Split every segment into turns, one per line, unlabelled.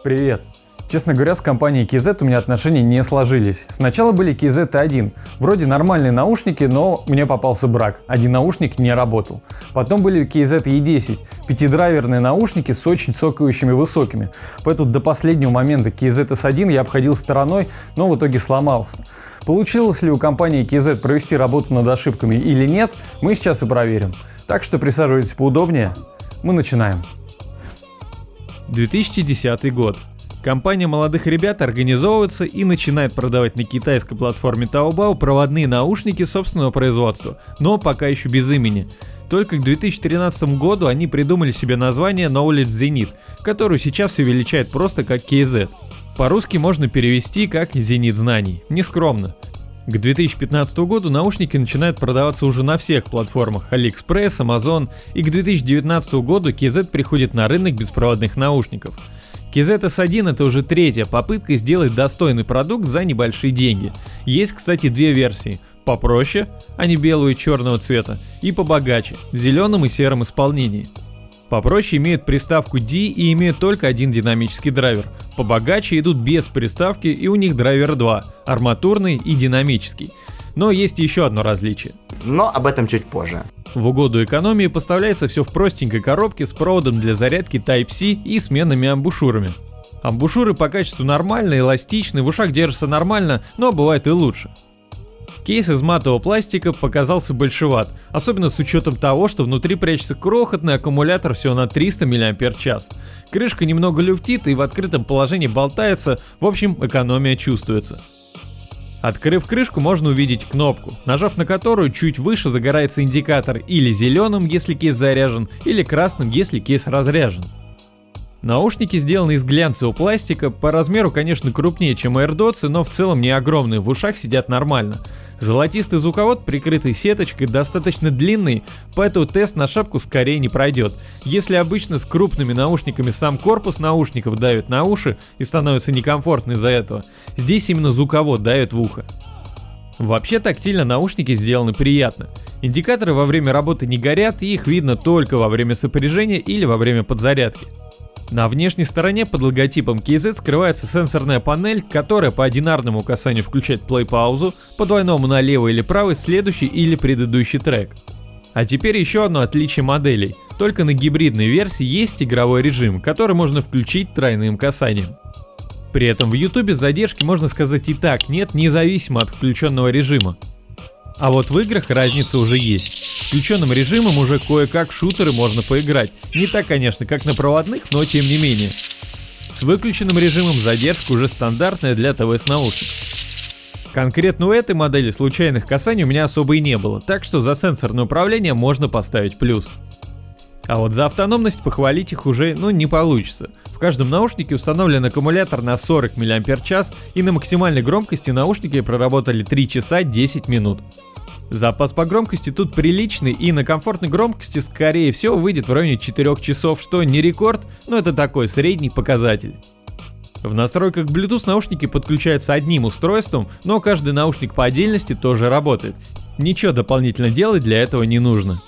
Привет. Честно говоря, с компанией KZ у меня отношения не сложились. Сначала были KZ-1. Вроде нормальные наушники, но мне попался брак. Один наушник не работал. Потом были KZ-E10. Пятидрайверные наушники с очень цокающими высокими. Поэтому до последнего момента KZ-S1 я обходил стороной, но в итоге сломался. Получилось ли у компании KZ провести работу над ошибками или нет, мы сейчас и проверим. Так что присаживайтесь поудобнее. Мы начинаем.
2010 год. Компания молодых ребят организовывается и начинает продавать на китайской платформе Taobao проводные наушники собственного производства, но пока еще без имени. Только к 2013 году они придумали себе название Knowledge Zenith, которую сейчас все величают просто как KZ. По-русски можно перевести как «Зенит знаний», нескромно. К 2015 году наушники начинают продаваться уже на всех платформах AliExpress, Amazon, и к 2019 году KZ приходит на рынок беспроводных наушников. KZ-S1 — это уже третья попытка сделать достойный продукт за небольшие деньги. Есть, кстати, две версии: попроще, они белого и черного цвета, и побогаче, в зеленом и сером исполнении. Попроще имеют приставку D и имеют только один динамический драйвер. Побогаче идут без приставки, и у них драйвер 2, арматурный и динамический. Но есть еще одно различие.
Но об этом чуть позже.
В угоду экономии поставляется все в простенькой коробке с проводом для зарядки Type-C и сменными амбушюрами. Амбушюры по качеству нормальные, эластичные, в ушах держатся нормально, но бывает и лучше. Кейс из матового пластика показался большеват, особенно с учетом того, что внутри прячется крохотный аккумулятор всего на 300 мАч. Крышка немного люфтит и в открытом положении болтается, в общем, экономия чувствуется. Открыв крышку, можно увидеть кнопку, нажав на которую чуть выше загорается индикатор или зеленым, если кейс заряжен, или красным, если кейс разряжен. Наушники сделаны из глянцевого пластика, по размеру, конечно, крупнее, чем AirDots, но в целом не огромные, в ушах сидят нормально. Золотистый звуковод, прикрытый сеточкой, достаточно длинный, поэтому тест на шапку скорее не пройдет. Если обычно с крупными наушниками сам корпус наушников давит на уши и становится некомфортно из-за этого, здесь именно звуковод давит в ухо. Вообще тактильно наушники сделаны приятно. Индикаторы во время работы не горят, и их видно только во время сопряжения или во время подзарядки. На внешней стороне под логотипом KZ скрывается сенсорная панель, которая по одинарному касанию включает плей-паузу, по двойному налево или правый следующий или предыдущий трек. А теперь еще одно отличие моделей. Только на гибридной версии есть игровой режим, который можно включить тройным касанием. При этом в YouTube задержки, можно сказать, и так нет, независимо от включенного режима. А вот в играх разница уже есть. С включенным режимом уже кое-как в шутеры можно поиграть. Не так, конечно, как на проводных, но тем не менее. С выключенным режимом задержка уже стандартная для ТВ-наушников. Конкретно у этой модели случайных касаний у меня особо и не было, так что за сенсорное управление можно поставить плюс. А вот за автономность похвалить их уже не получится. В каждом наушнике установлен аккумулятор на 40 мАч, и на максимальной громкости наушники проработали 3 часа 10 минут. Запас по громкости тут приличный, и на комфортной громкости скорее всего выйдет в районе 4 часов, что не рекорд, но это такой средний показатель. В настройках Bluetooth наушники подключаются одним устройством, но каждый наушник по отдельности тоже работает. Ничего дополнительно делать для этого не нужно.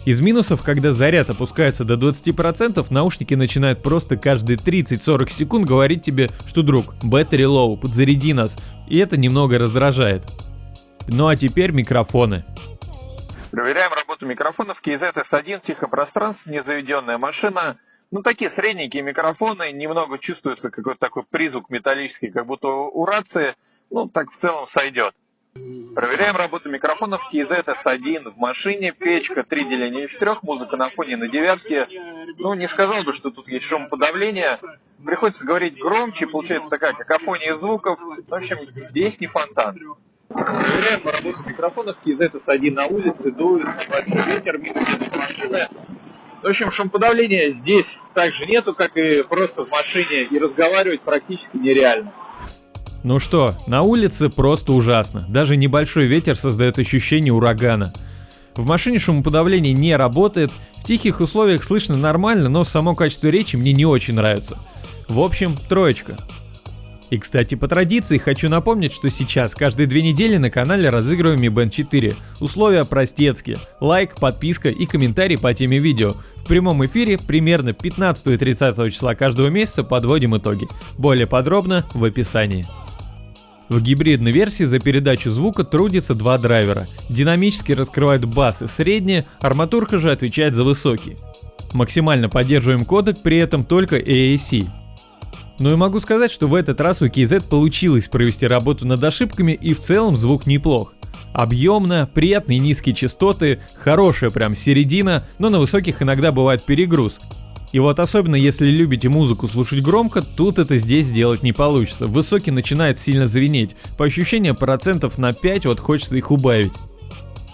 Из минусов, когда заряд опускается до 20%, наушники начинают просто каждые 30-40 секунд говорить тебе, что друг, battery low, подзаряди нас, и это немного раздражает. Ну а теперь микрофоны.
Проверяем работу микрофонов. KZ-S1, тихопространство, незаведенная машина. Такие средненькие микрофоны, немного чувствуется какой-то такой призвук металлический, как будто у рации. Так в целом сойдет. Проверяем работу микрофонов. KZ-S1 в машине, печка 3 деления из 4, музыка на фоне на девятке. Не сказал бы, что тут есть шумоподавление. Приходится говорить громче, получается такая какофония звуков. В общем, здесь не фонтан. Проверяем работу микрофонов. KZ-S1 на улице, дует небольшой ветер, мимо едут машины. В общем, шумоподавления здесь также нету, как и просто в машине, и разговаривать практически нереально.
Ну что, на улице просто ужасно. Даже небольшой ветер создает ощущение урагана. В машине шумоподавление не работает, в тихих условиях слышно нормально, но само качество речи мне не очень нравится. В общем, 3. И, кстати, по традиции хочу напомнить, что сейчас каждые 2 недели на канале разыгрываем Mi Band 4. Условия простецкие. Лайк, подписка и комментарий по теме видео. В прямом эфире примерно 15 и 30 числа каждого месяца подводим итоги. Более подробно в описании. В гибридной версии за передачу звука трудится 2 драйвера. Динамически раскрывают басы средние, арматурка же отвечает за высокие. Максимально поддерживаем кодек, при этом только AAC. Ну и могу сказать, что в этот раз у KZ получилось провести работу над ошибками, и в целом звук неплох. Объемно, приятные низкие частоты, хорошая прям середина, но на высоких иногда бывает перегруз. И вот особенно если любите музыку слушать громко, тут это здесь сделать не получится. Высокий начинает сильно звенеть, по ощущениям процентов на 5 вот хочется их убавить.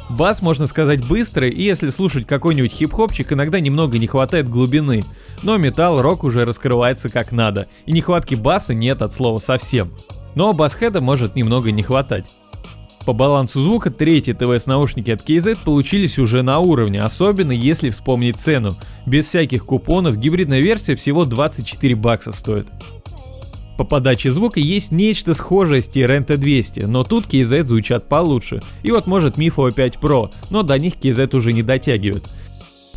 Бас, можно сказать, быстрый, и если слушать какой-нибудь хип-хопчик, иногда немного не хватает глубины. Но металл, рок уже раскрывается как надо, и нехватки баса нет от слова совсем. Но бас-хеда может немного не хватать. По балансу звука третьи ТВС-наушники от KZ получились уже на уровне, особенно если вспомнить цену. Без всяких купонов гибридная версия всего 24 бакса стоит. По подаче звука есть нечто схожее с TRN T200, но тут KZ звучат получше. И вот может Mi FO5 Pro, но до них KZ уже не дотягивает.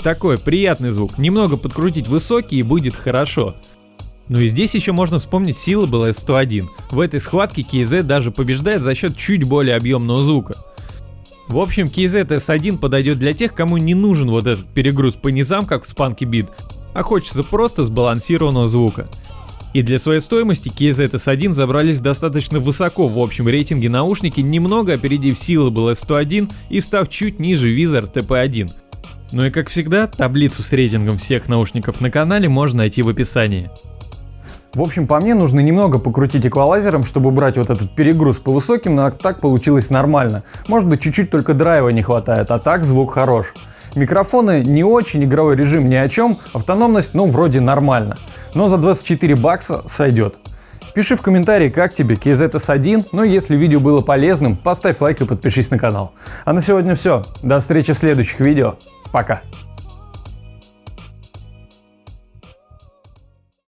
Такой приятный звук, немного подкрутить высокий и будет хорошо. Ну и здесь еще можно вспомнить Syllable S101. В этой схватке KZ даже побеждает за счет чуть более объемного звука. В общем, KZ S1 подойдет для тех, кому не нужен вот этот перегруз по низам, как в Spunky Beat, а хочется просто сбалансированного звука. И для своей стоимости KZ S1 забрались достаточно высоко в общем рейтинге наушники, немного опередив Syllable S101 и встав чуть ниже Wizard TP1. Ну и как всегда, таблицу с рейтингом всех наушников на канале можно найти в описании.
В общем, по мне нужно немного покрутить эквалайзером, чтобы убрать вот этот перегруз по высоким, но так получилось нормально. Может быть, чуть-чуть только драйва не хватает, а так звук хорош. Микрофоны не очень, игровой режим ни о чем, автономность, ну, вроде нормально. Но за 24 бакса сойдет. Пиши в комментарии, как тебе KZ S1, ну и если видео было полезным, поставь лайк и подпишись на канал. А на сегодня все. До встречи в следующих видео. Пока.